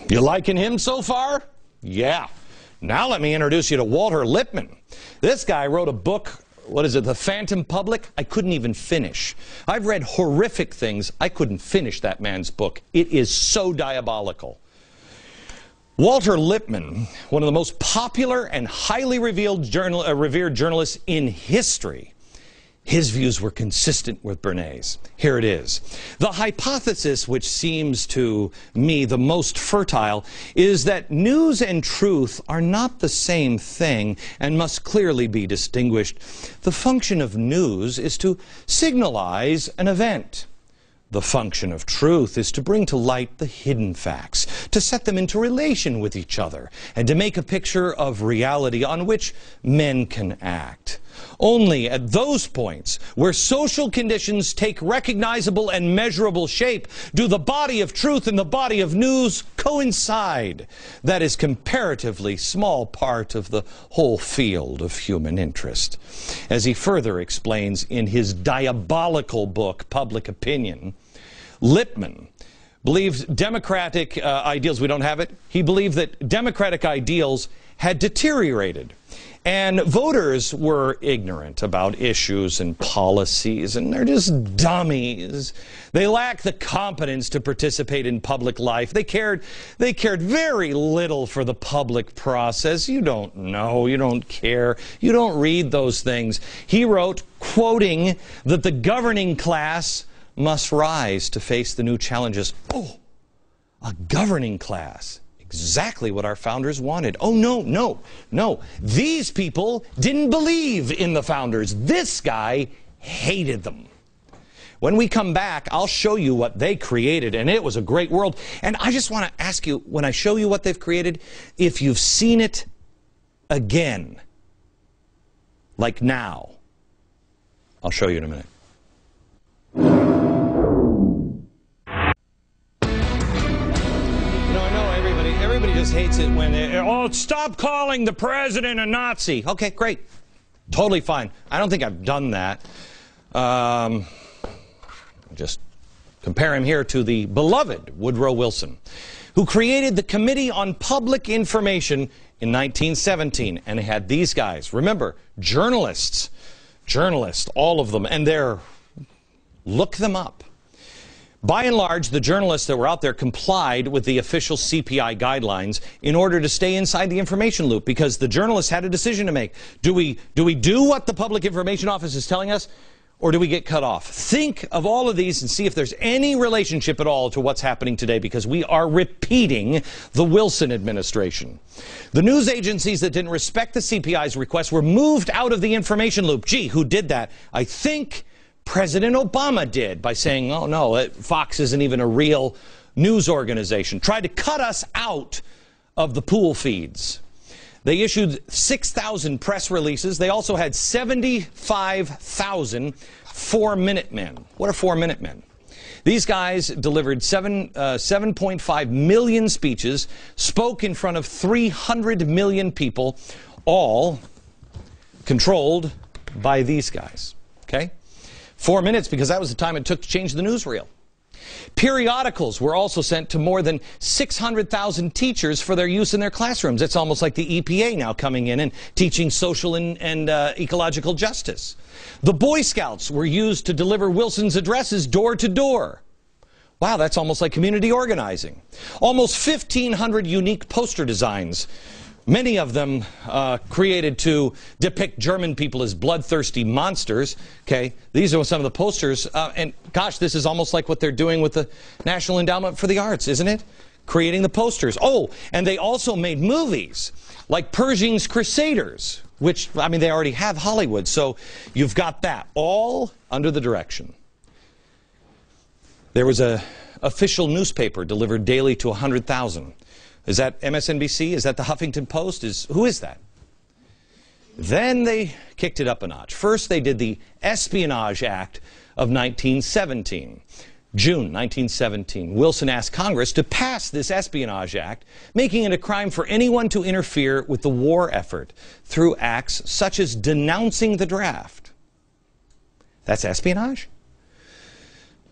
You liking him so far? Yeah. Now let me introduce you to Walter Lippmann. This guy wrote a book, what is it, The Phantom Public? I couldn't even finish. I've read horrific things. I couldn't finish that man's book. It is so diabolical. Walter Lippmann, one of the most popular and highly revered journalists in history, his views were consistent with Bernays'. Here it is. The hypothesis which seems to me the most fertile is that news and truth are not the same thing and must clearly be distinguished. The function of news is to signalize an event. The function of truth is to bring to light the hidden facts, to set them into relation with each other, and to make a picture of reality on which men can act. Only at those points where social conditions take recognizable and measurable shape do the body of truth and the body of news coincide. That is comparatively small part of the whole field of human interest. As he further explains in his diabolical book, Public Opinion, Lippmann believed democratic ideals, we don't have it, he believed that democratic ideals had deteriorated. And voters were ignorant about issues and policies, and they're just dummies. They lack the competence to participate in public life. They cared very little for the public process. You don't know, you don't care, you don't read those things. He wrote, quoting, that the governing class must rise to face the new challenges. Oh, a governing class. Exactly what our founders wanted. Oh, no. These people didn't believe in the founders. This guy hated them. When we come back, I'll show you what they created, and it was a great world. And I just want to ask you, when I show you what they've created, if you've seen it again, like now. I'll show you in a minute. Everybody just hates it when oh, stop calling the president a Nazi. Okay, great. Totally fine. I don't think I've done that. Just compare him here to the beloved Woodrow Wilson, who created the Committee on Public Information in 1917. And it had these guys. Remember, journalists, all of them. And look them up. By and large, the journalists that were out there complied with the official CPI guidelines in order to stay inside the information loop, because the journalists had a decision to make. Do we do what the Public Information Office is telling us, or do we get cut off? Think of all of these and see if there's any relationship at all to what's happening today, because we are repeating the Wilson administration. The news agencies that didn't respect the CPI's request were moved out of the information loop. Gee, who did that? I think President Obama did, by saying, oh no, Fox isn't even a real news organization. Tried to cut us out of the pool feeds. They issued 6,000 press releases. They also had 75,000 4-minute men. What are 4-minute men? These guys delivered 7.5 million speeches, spoke in front of 300 million people, all controlled by these guys. Okay? 4 minutes, because that was the time it took to change the newsreel. Periodicals were also sent to more than 600,000 teachers for their use in their classrooms. It's almost like the EPA now coming in and teaching social and ecological justice. The Boy Scouts were used to deliver Wilson's addresses door to door. Wow, that's almost like community organizing. Almost 1,500 unique poster designs, many of them created to depict German people as bloodthirsty monsters. Okay, these are some of the posters. And gosh, this is almost like what they're doing with the National Endowment for the Arts, isn't it? Creating the posters. Oh, and they also made movies like Pershing's Crusaders, which, I mean, they already have Hollywood. So you've got that all under the direction. There was an official newspaper delivered daily to 100,000. Is that MSNBC? Is that the Huffington Post? Who is that? Then they kicked it up a notch. First, they did the Espionage Act of 1917. June 1917, Wilson asked Congress to pass this Espionage Act, making it a crime for anyone to interfere with the war effort through acts such as denouncing the draft. That's espionage?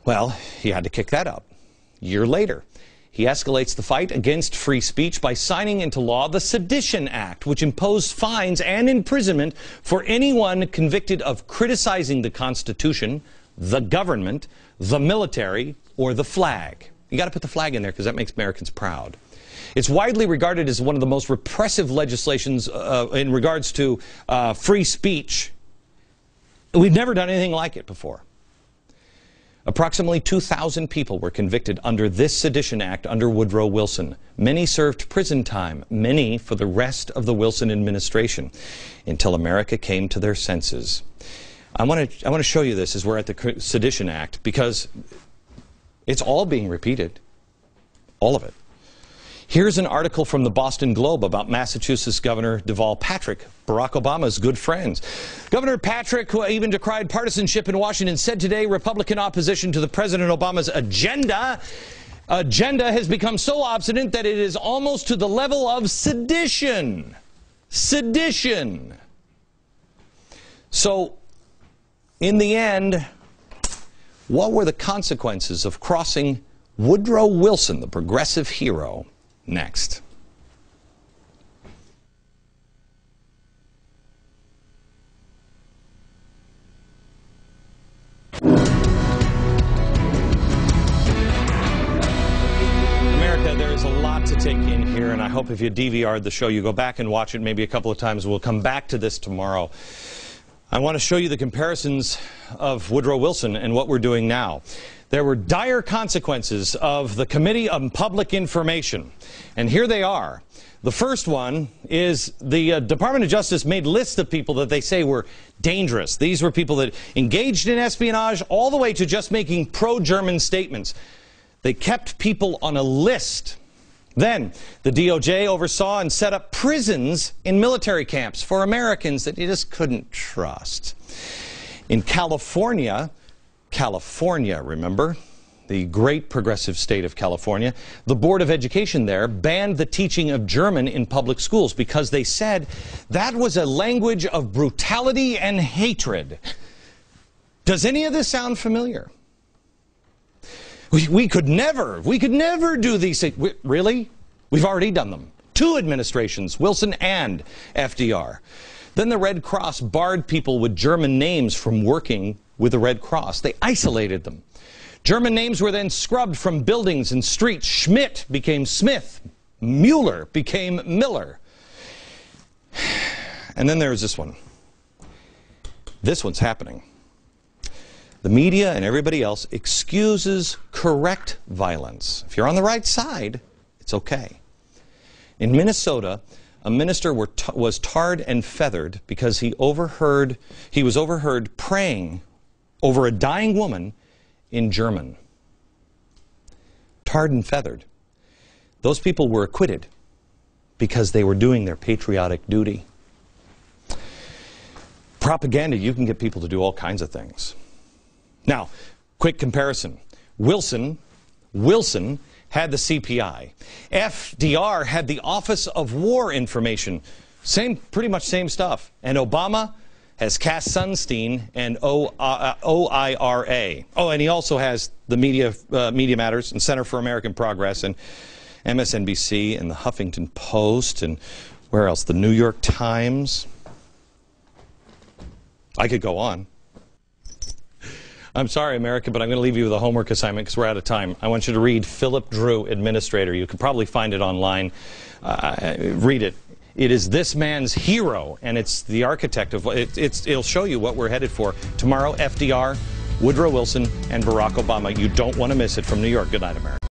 Well, he had to kick that up. A year later, He escalates the fight against free speech by signing into law the Sedition Act, which imposed fines and imprisonment for anyone convicted of criticizing the Constitution, the government, the military, or the flag. You got to put the flag in there because that makes Americans proud. It's widely regarded as one of the most repressive legislations in regards to free speech. We've never done anything like it before. Approximately 2,000 people were convicted under this Sedition Act under Woodrow Wilson. Many served prison time, many for the rest of the Wilson administration, until America came to their senses. I want to show you this as we're at the Sedition Act, because it's all being repeated, all of it. Here's an article from the Boston Globe about Massachusetts Governor Deval Patrick, Barack Obama's good friends. Governor Patrick, who even decried partisanship in Washington, said today Republican opposition to the President Obama's agenda has become so obstinate that it is almost to the level of sedition. Sedition. So, in the end, what were the consequences of crossing Woodrow Wilson, the progressive hero? Next. America, there is a lot to take in here, and I hope if you DVR'd the show, you go back and watch it maybe a couple of times. We'll come back to this tomorrow. I want to show you the comparisons of Woodrow Wilson and what we're doing now. There were dire consequences of the Committee on Public Information, and here they are. The first one is the Department of Justice made lists of people that they say were dangerous. These were people that engaged in espionage all the way to just making pro-German statements. They kept people on a list. Then, the DOJ oversaw and set up prisons in military camps for Americans that you just couldn't trust. In California, remember, the great progressive state of California, the Board of Education there banned the teaching of German in public schools because they said that was a language of brutality and hatred. Does any of this sound familiar? We could never do these things. Really? We've already done them. 2 administrations, Wilson and FDR. Then the Red Cross barred people with German names from working with the Red Cross. They isolated them. German names were then scrubbed from buildings and streets. Schmidt became Smith. Mueller became Miller. And then there's this one. This one's happening. The media and everybody else excuses correct violence. If you're on the right side, it's okay. In Minnesota, a minister was tarred and feathered because he was overheard praying over a dying woman in German. Tarred and feathered. Those people were acquitted because they were doing their patriotic duty. Propaganda, you can get people to do all kinds of things. Now, quick comparison. Wilson had the CPI. FDR had the Office of War Information. Pretty much same stuff. And Obama has Cass Sunstein and OIRA. Oh, and he also has the Media Matters and Center for American Progress and MSNBC and the Huffington Post and where else? The New York Times. I could go on. I'm sorry, America, but I'm going to leave you with a homework assignment because we're out of time. I want you to read Philip Drew, Administrator. You can probably find it online. Read it. It is this man's hero, and it's the architect of it'll show you what we're headed for. Tomorrow, FDR, Woodrow Wilson, and Barack Obama. You don't want to miss it. From New York, good night, America.